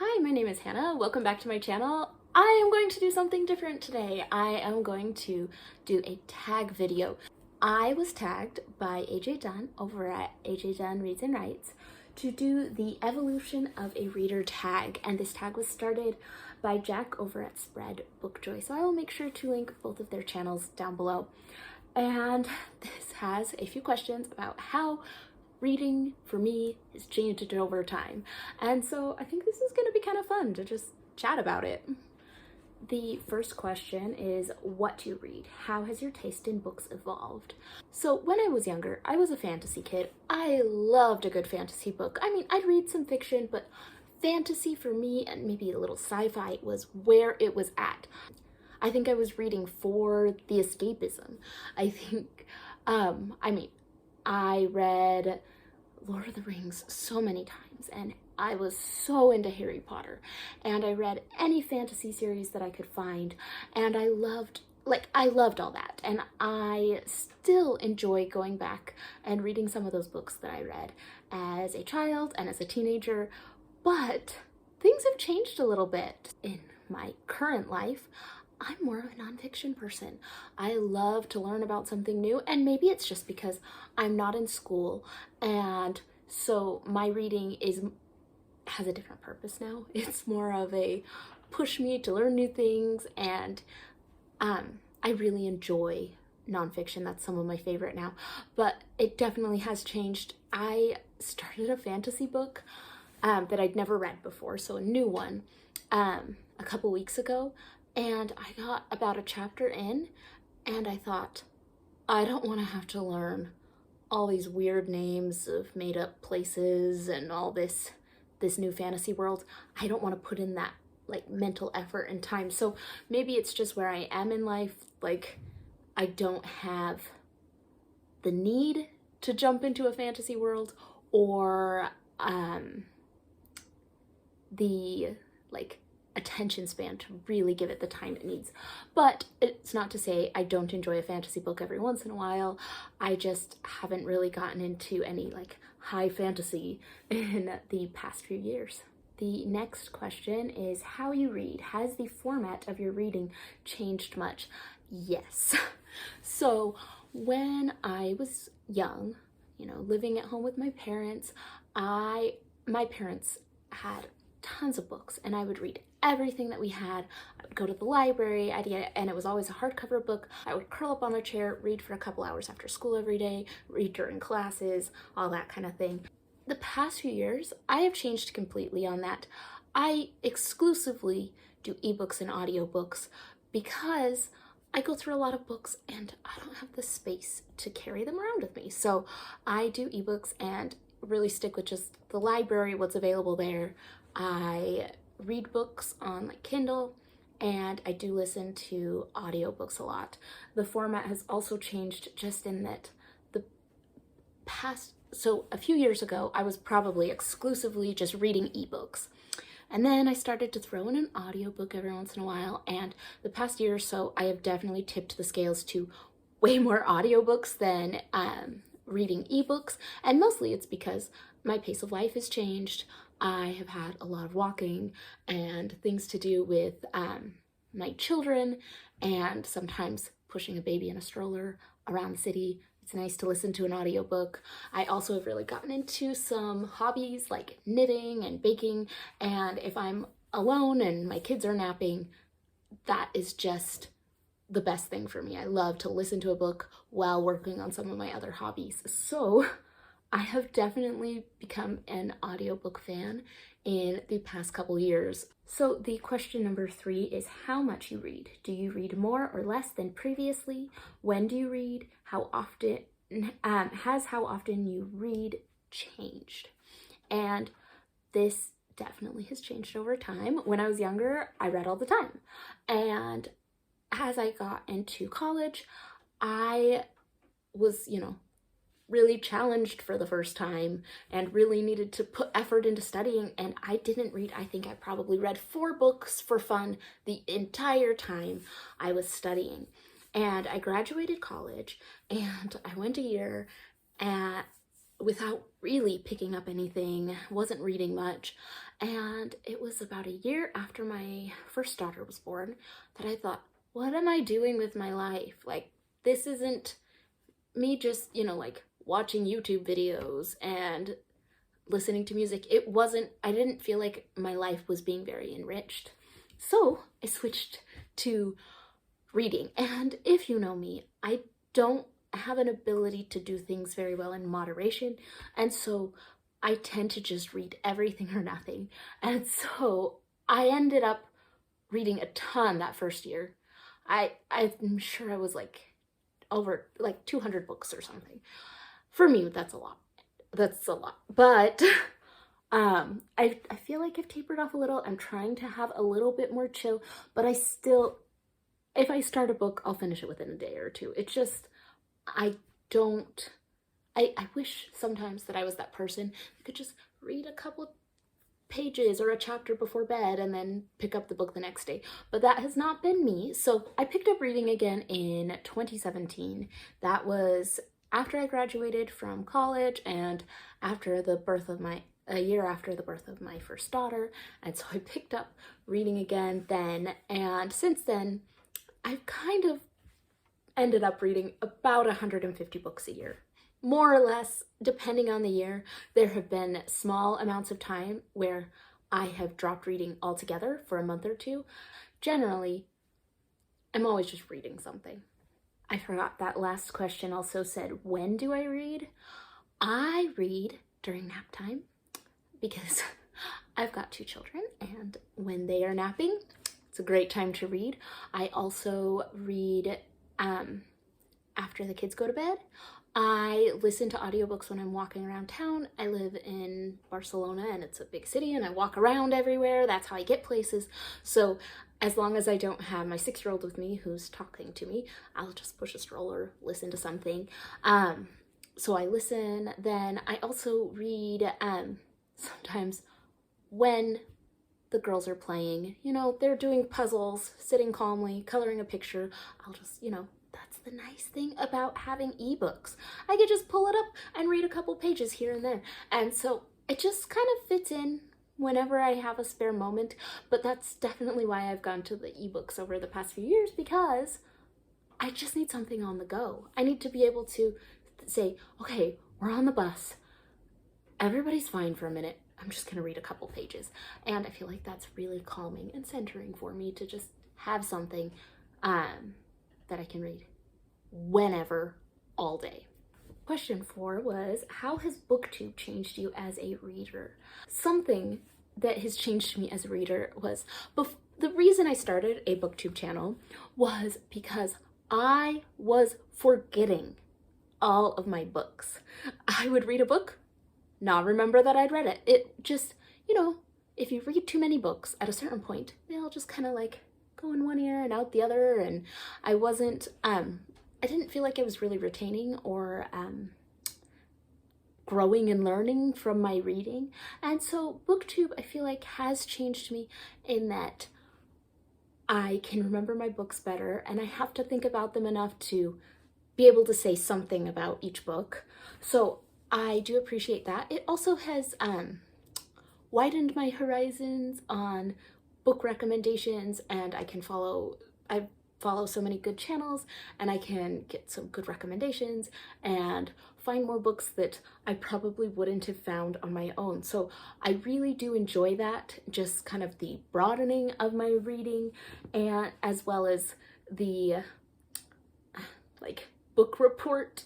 Hi, my name is Hannah. Welcome back to my channel. I am going to do something different today. I am going to do a tag video. I was tagged by AJ Dunn over at AJ Dunn Reads and Writes to do the evolution of a reader tag, and this tag was started by Jack over at Spread Bookjoy, so I will make sure to link both of their channels down below. And this has a few questions about how reading for me has changed over time, and so I think this is going to be kind of fun to just chat about it. The first question is, what do you read? How has your taste in books evolved? So when I was younger, I was a fantasy kid. I loved a good fantasy book. I mean, I'd read some fiction, but fantasy for me, and maybe a little sci-fi, was where it was at. I think I was reading for the escapism. I read Lord of the Rings so many times, and I was so into Harry Potter, and I read any fantasy series that I could find, and I loved all that, and I still enjoy going back and reading some of those books that I read as a child and as a teenager, but things have changed a little bit. In my current life, I'm more of a nonfiction person. I love to learn about something new, and maybe it's just because I'm not in school, and so my reading has a different purpose now. It's more of a push me to learn new things, and I really enjoy nonfiction. That's some of my favorite now, but it definitely has changed. I started a fantasy book that I'd never read before, so a new one, a couple weeks ago, and I got about a chapter in, and I thought, I don't want to have to learn all these weird names of made-up places and all this new fantasy world. I don't want to put in that mental effort and time. So maybe it's just where I am in life. I don't have the need to jump into a fantasy world, or the attention span to really give it the time it needs. But it's not to say I don't enjoy a fantasy book every once in a while. I just haven't really gotten into any high fantasy in the past few years. The next question is how you read. Has the format of your reading changed much? Yes. So when I was young, living at home with my parents, my parents had tons of books, and I would read everything that we had. I would go to the library, and it was always a hardcover book. I would curl up on a chair, read for a couple hours after school every day, read during classes, all that kind of thing. The past few years, I have changed completely on that. I exclusively do ebooks and audiobooks because I go through a lot of books and I don't have the space to carry them around with me. So I do ebooks and really stick with just the library, what's available there. I read books on Kindle, and I do listen to audiobooks a lot. The format has also changed just in that so a few years ago, I was probably exclusively just reading ebooks. And then I started to throw in an audiobook every once in a while, and the past year or so, I have definitely tipped the scales to way more audiobooks than reading ebooks, and mostly it's because my pace of life has changed. I have had a lot of walking and things to do with my children, and sometimes pushing a baby in a stroller around the city. It's nice to listen to an audiobook. I also have really gotten into some hobbies like knitting and baking, and if I'm alone and my kids are napping, that is just the best thing for me. I love to listen to a book while working on some of my other hobbies. So I have definitely become an audiobook fan in the past couple years. So the question number 3 is how much you read. Do you read more or less than previously? When do you read? How often? Has how often you read changed? And this definitely has changed over time. When I was younger, I read all the time. And as I got into college, I was, really challenged for the first time and really needed to put effort into studying, and I didn't read. I think I probably read 4 books for fun the entire time I was studying. And I graduated college, and I went a year without really picking up anything, wasn't reading much, And it was about a year after my first daughter was born that I thought, what am I doing with my life? Like, this isn't me just, like watching YouTube videos and listening to music. I didn't feel like my life was being very enriched. So I switched to reading. And if you know me, I don't have an ability to do things very well in moderation. And so I tend to just read everything or nothing. And so I ended up reading a ton that first year. I'm sure I was like over like 200 books or something. For me, that's a lot. But I feel like I've tapered off a little. I'm trying to have a little bit more chill, but if I start a book, I'll finish it within a day or two. It's just, I wish sometimes that I was that person who could just read a couple pages or a chapter before bed and then pick up the book the next day. But that has not been me. So I picked up reading again in 2017. That was after I graduated from college and after the birth of a year after the birth of my first daughter. And so I picked up reading again then. And since then, I've kind of ended up reading about 150 books a year. More or less, depending on the year. There have been small amounts of time where I have dropped reading altogether for a month or two. Generally, I'm always just reading something. I forgot that last question also said, when do I read? I read during nap time because I've got 2 children, and when they are napping, it's a great time to read. I also read after the kids go to bed. I listen to audiobooks when I'm walking around town. I live in Barcelona and it's a big city and I walk around everywhere. That's how I get places. So as long as I don't have my 6-year-old with me who's talking to me, I'll just push a stroller, listen to something. So I listen. Then I also read sometimes when the girls are playing, they're doing puzzles, sitting calmly, coloring a picture. I'll just, that's the nice thing about having ebooks. I could just pull it up and read a couple pages here and there. And so it just kind of fits in whenever I have a spare moment. But that's definitely why I've gone to the ebooks over the past few years, because I just need something on the go. I need to be able to say, okay, we're on the bus. Everybody's fine for a minute. I'm just going to read a couple pages. And I feel like that's really calming and centering for me to just have something that I can read whenever, all day. Question 4 was, how has Booktube changed you as a reader? Something that has changed me as a reader was, the reason I started a Booktube channel was because I was forgetting all of my books. I would read a book, not remember that I'd read it. It just, if you read too many books at a certain point, they'll just kind of like go in one ear and out the other. And I didn't feel like I was really retaining or growing and learning from my reading. And so Booktube, I feel like, has changed me in that I can remember my books better and I have to think about them enough to be able to say something about each book. So I do appreciate that. It also has widened my horizons on book recommendations, and I follow so many good channels and I can get some good recommendations and find more books that I probably wouldn't have found on my own. So I really do enjoy that, just kind of the broadening of my reading, and as well as the like book report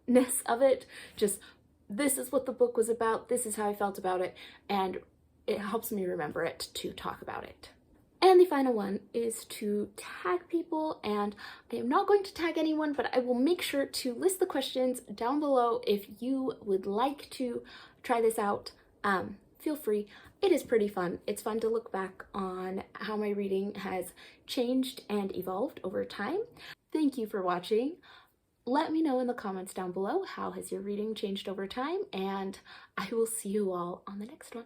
ness of it. Just, this is what the book was about, this is how I felt about it, and it helps me remember it to talk about it. And the final one is to tag people, and I am not going to tag anyone, but I will make sure to list the questions down below if you would like to try this out. Feel free. It is pretty fun. It's fun to look back on how my reading has changed and evolved over time. Thank you for watching. Let me know in the comments down below, how has your reading changed over time, and I will see you all on the next one.